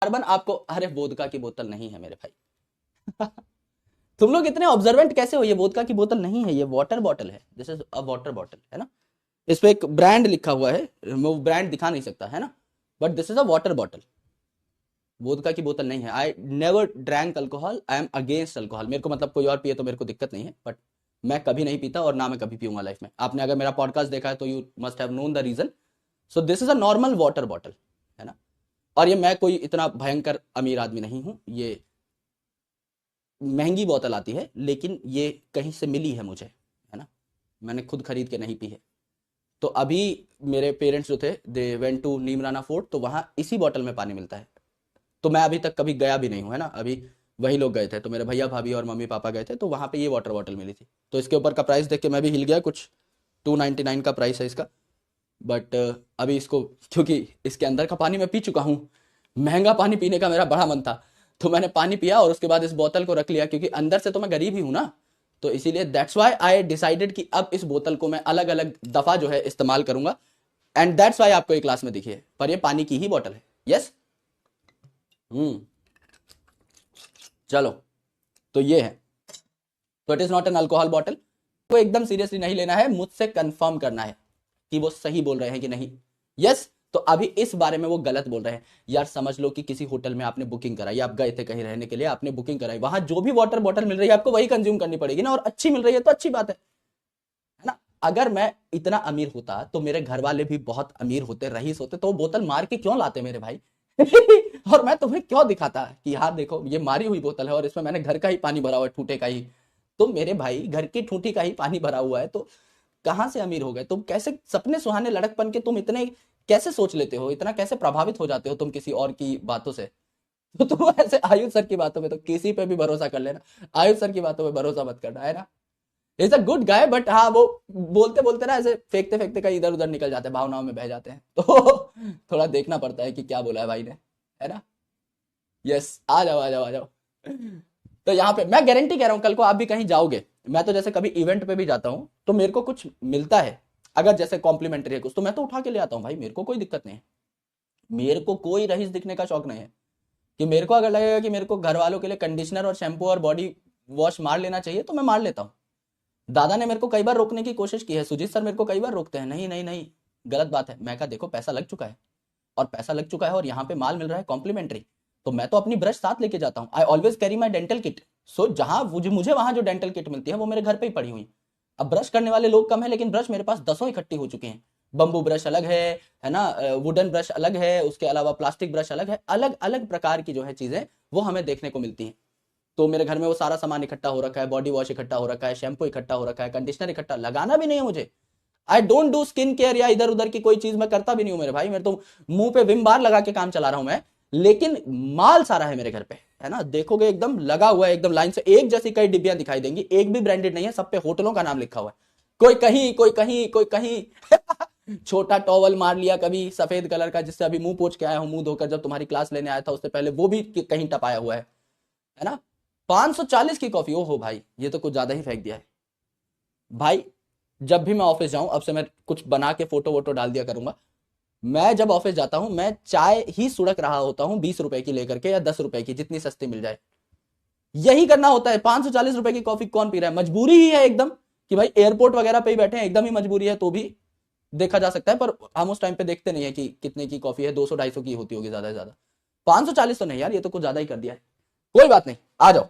Carbon आपको, अरे vodka की बोतल नहीं है मेरे भाई। तुम लोग इतने ऑब्जर्वेंट कैसे हो? ये वोदका की बोतल नहीं है, ये वाटर बॉटल है, this is a water bottle, है ना। इस पे एक ब्रांड लिखा हुआ है, मैं वो ब्रांड दिखा नहीं सकता, है ना, but this is a water bottle, vodka की बोतल नहीं है। I never drank alcohol, I am against alcohol. मेरे को मतलब कोई और पिए तो मेरे को दिक्कत नहीं है, बट मैं कभी नहीं पीता और ना मैं कभी पीऊंगा लाइफ में। आपने अगर मेरा पॉडकास्ट देखा है तो you must have known the reason. So this is a normal water bottle, है ना। और ये मैं कोई इतना भयंकर अमीर आदमी नहीं हूं, ये महंगी बोतल आती है, लेकिन ये कहीं से मिली है मुझे, है ना, मैंने खुद खरीद के नहीं पी है। तो अभी मेरे पेरेंट्स जो थे, they went to Neemrana Fort, तो वहां इसी बोतल में पानी मिलता है। तो मैं अभी तक कभी गया भी नहीं हूँ, है ना, अभी वही लोग गए थे, तो मेरे भैया भाभी और मम्मी पापा गए थे, तो वहां पे ये वाटर बॉटल मिली थी। तो इसके ऊपर का प्राइस देख के मैं भी हिल गया, कुछ 299 का प्राइस है इसका। बट अभी इसको, क्योंकि इसके अंदर का पानी मैं पी चुका हूँ, महंगा पानी पीने का मेरा बड़ा मन था, तो मैंने पानी पिया और उसके बाद इस बोतल को रख लिया, क्योंकि अंदर से तो मैं गरीब ही हूं ना। तो इसीलिए दैट्स वाई आई डिसाइडेड कि अब इस बोतल को मैं अलग अलग दफा जो है इस्तेमाल करूंगा, एंड दैट्स वाई आपको एक क्लास में दिखी है, पर ये पानी की ही बोतल है। यस। चलो, तो ये है, तो it is not an alcohol bottle. को एकदम सीरियसली नहीं लेना है, मुझसे कंफर्म करना है कि वो सही बोल रहे हैं कि नहीं। यस। तो अभी इस बारे में वो गलत बोल रहे हैं। यार समझ लो कि किसी होटल में आपने बुकिंग कराई, आप गए थे कहीं रहने के लिए, आपने बुकिंग कराई, वहां जो भी वाटर बॉटल मिल रही है आपको वही कंज्यूम करनी पड़ेगी ना, और अच्छी मिल रही है तो अच्छी बात है ना। अगर मैं इतना अमीर होता तो मेरे घर वाले भी बहुत अमीर होते, रईस होते, तो वो बोतल मार के क्यों लाते मेरे भाई? और मैं तुम्हें क्यों दिखाता कि यार देखो ये मारी हुई बोतल है और इसमें मैंने घर का ही पानी भरा हुआ है, ठूठे का ही। तो मेरे भाई घर की ठूठी का ही पानी भरा हुआ है, तो कहां से अमीर हो गए तुम? कैसे सपने सुहाने लड़कपन के तुम इतने कैसे सोच लेते हो, इतना कैसे प्रभावित हो जाते हो तुम किसी और की बातों से? तो तुम ऐसे आयुष सर की बातों में तो किसी पे भी भरोसा कर लेना, आयुष सर की बातों में भरोसा मत करना, है ना। Is a good guy, but हाँ वो बोलते बोलते ना ऐसे फेंकते फेंकते कहीं इधर उधर निकल जाते हैं, भावनाओं में बह जाते हैं, तो थोड़ा देखना पड़ता है कि क्या बोला है भाई ने, है ना। यस, आ जाओ आ जाओ आ जाओ। तो यहाँ पे मैं गारंटी कह रहा हूँ, कल को आप भी कहीं जाओगे, मैं तो जैसे कभी इवेंट पे भी जाता हूँ तो मेरे को कुछ मिलता है, अगर जैसे कॉम्प्लीमेंट्री है कुछ, तो मैं तो उठा के ले आता हूँ भाई, मेरे को कोई दिक्कत नहीं है। मेरे को कोई रईस दिखने का शौक नहीं है, कि मेरे को अगर लगेगा कि मेरे को घर वालों के लिए कंडीशनर और शैम्पू और बॉडी वॉश मार लेना चाहिए तो मैं मार लेता हूँ। दादा ने मेरे को कई बार रोकने की कोशिश की है, सुजीत सर मेरे को कई बार रोकते हैं, नहीं नहीं नहीं, गलत बात है। मैं कहा देखो पैसा लग चुका है, और पैसा लग चुका है और यहाँ पे माल मिल रहा है कॉम्प्लीमेंट्री, तो मैं तो अपनी ब्रश साथ लेके जाता हूँ। I always carry my dental kit. So जहां मुझे वहां जो डेंटल किट मिलती है वो मेरे घर पे ही पड़ी हुई। अब ब्रश करने वाले लोग कम है, लेकिन ब्रश मेरे पास दसों इकट्ठी हो चुके हैं। बंबू ब्रश अलग है ना, वुडन ब्रश अलग है, उसके अलावा प्लास्टिक ब्रश अलग है, अलग अलग प्रकार की जो है चीजें वो हमें देखने को मिलती हैं। तो मेरे घर में वो सारा सामान इकट्ठा हो रखा है, बॉडी वॉश इकट्ठा हो रखा है, शैम्पू इकट्ठा हो रखा है, कंडीशनर इकट्ठा, लगाना भी नहीं है मुझे। I don't do skin care या इधर उधर की कोई चीज मैं करता भी नहीं हूं मेरे भाई, मैं तो मुंह पे विम बार लगा के काम चला रहा हूं मैं। लेकिन माल सारा है मेरे घर पे, है ना, देखोगे एकदम लगा हुआ है, एकदम लाइन से एक जैसी कई डिब्बियां दिखाई देंगी, एक भी ब्रांडेड नहीं है, सब पे होटलों का नाम लिखा हुआ है, कोई कहीं कोई कहीं कोई कहीं। छोटा टॉवल मार लिया कभी सफेद कलर का, जिससे अभी मुंह पोंछ के आया हूं, मुंह धोकर जब तुम्हारी क्लास लेने आया था उससे पहले, वो भी कहीं टपाया हुआ है ना। 540 की कॉफी, ओ हो भाई ये तो कुछ ज्यादा ही फेंक दिया है भाई। जब भी मैं ऑफिस जाऊं, अब से मैं कुछ बना के फोटो वोटो डाल दिया करूंगा, मैं जब ऑफिस जाता हूं मैं चाय ही सुड़क रहा होता हूं 20 रुपए की लेकर के, या 10 रुपए की, जितनी सस्ती मिल जाए, यही करना होता है। 540 रुपए की कॉफी कौन पी रहा है? मजबूरी ही है एकदम, कि भाई एयरपोर्ट वगैरह पे ही बैठे हैं, एकदम ही मजबूरी है तो भी देखा जा सकता है, पर हम उस टाइम पे देखते नहीं है कि कितने की कॉफी है, 200 250 की होती होगी ज्यादा से ज्यादा। 540 तो नहीं यार, ये तो कुछ ज्यादा ही कर दिया है। कोई बात नहीं, आ जाओ।